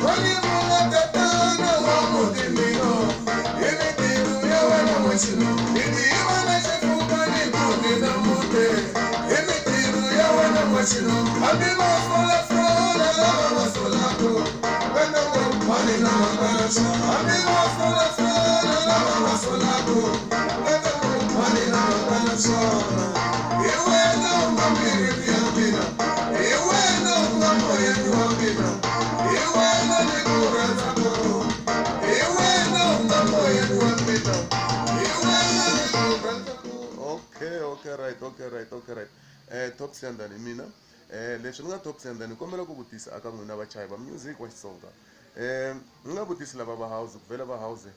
Wani mula tatana wa mutimino. Ini tiru ya wana mwesino. Ini imana shefuka ni kuni na mute. Ini tiru ya wana mwesino. Abima fola fola la wa solako. Wena wani na makarasha. Abima fola fola la wa solako. Wena wani na makarasha. Iwe na umamiri biyambina. Iwe na umamoye nuwambina. Iwe na nikura zakoro. Iwe na umamoye nuwambina. Iwe na nikura zakoro. Okay, right. Top siyandhani mina. Leswi ni nga top siyandhani kombela ku vutisa aka n'wina vachayi va music wa Xitsonga. Ni nga vutisi lava va house ku vela va house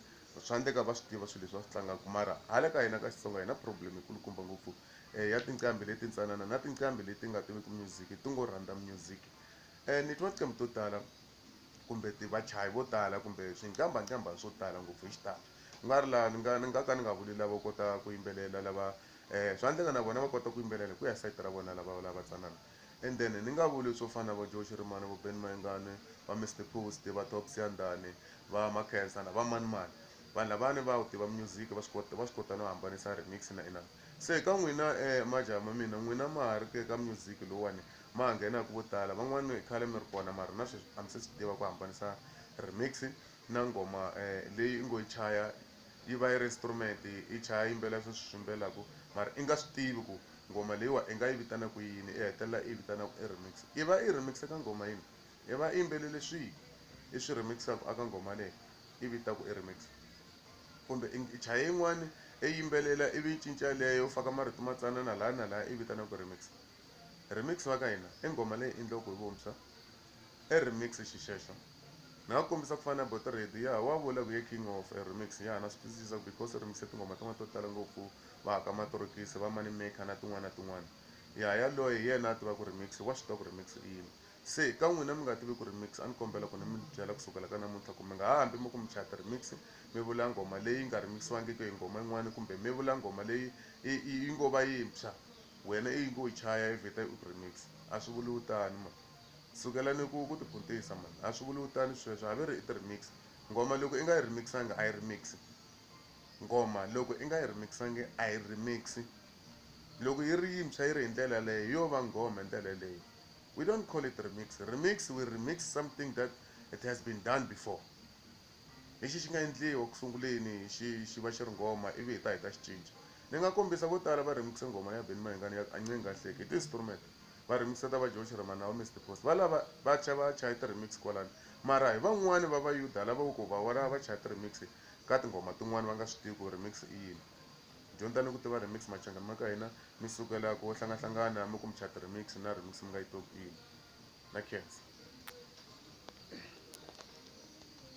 swa endleka va swi tiva swilo leswi va swi tlangaka mara hala ka hina ka Xitsonga hi na problem yikulukumba ngopfu ya tinqambi leti ntsanana na tinqambi leti nga tiviki music ti ngo rhandza music. Ni twa tinqambi to tala kumbe vachayi vo tala kumbe swinqambhanqambha swo tala ngopfu hi xitalo ku nga ri laha ni nga ka ni nga vuli lava kota ku yimbelela lava swa endleka na vona va kota ku yimbelela ku ya sayiti ra vona lava tsanana. And then ni nga vuli swo fana va Joe Shirimani vo Ben Mayengani va Mr Post va Top Siyandhani va Makhensa na va Manimani vanhu lavani va tiva music va swi kota no hambanisa remix na inana. Se ka n'wina majaha ma mina n'wina ma ha ri ke ka music lowani ma ha nghenaka vo tala van'wani khale mi ri kona mara na sweswi a mi se swi tiva ku hambanisa remix na nghoma leyi i ngo yi chaya yi va yi ri instrument i chaya yimbelela sweswi swi yimbelelaku mara i nga swi tivi ku nghoma leyiwa i nga yi vitana ku yini i hetelela i vitana i remix i va i remix eka nghoma yini i va i yimbelele swihi i swi remixaka aka nghoma leyi i vitaku i remix kumbe i chaya yin'wani i yimbelela ivi yi cinca leyo u faka marito matsanana laha na laha i vitana ku remix. Remix va ka hina i nghoma leyi endliwaku hi vuntshwa i remix xixexo ni nga kombisa ku fana na Boto Radio ya wa vula ku ye king of remix ya na swi twisisa because remix tinghoma tin'wana to tala ngopfu va haka matorokisi va Money Maker na tin'wana na tin'wana ya yaloye hi yena a tiva ku remix wa swi tiva ku remix i yini. Se ka n'wina mi nga tivi ku remix a ni kombela ku ni mi byela kusukela ka namuntlha ku mi nga hambi mi ku mi chata remix mi vula nghoma leyi nga remix-wangiki hi nghoma yin'wana kumbe mi vula nghoma leyi yi ngo va yintshwa wena i ngo yi chaya i vita i remix a swi vuli tani ma sukela ni ku tipuntisa man a swi vuli tani sweswo a ve ri i remix nghoma loko i nga yi remixangi a yi remix nghoma loko i nga yi remixangi a yi remix loko yi ri yintshwa yi ri hi ndlela leyo yo va nghoma hi ndlela leyo. We don't call it remix we remix something that it has been done before lexi xi nga endliwa ku sunguleni xi va xi ri nghoma ivi hi ta xi cinca. Ni nga kombisa vo tala va remix nghoma ya Ben Mayengani ya Ancengahleki hi ti-instrument va remix ta va Joe Shirimani na va Mr Post va lava va chaya ti-remix kwalani mara hi van'wani va va yuda lava ku va vona va chaya ti-remix ka tinghoma tin'wani va nga swi tivi ku remix i yini. Dyondzani ku tiva remix machangani ma ka hina mi sukela ku hlangana mi ku mi chaya ti-remix na remix mi nga yi tivi ku yini na khensa.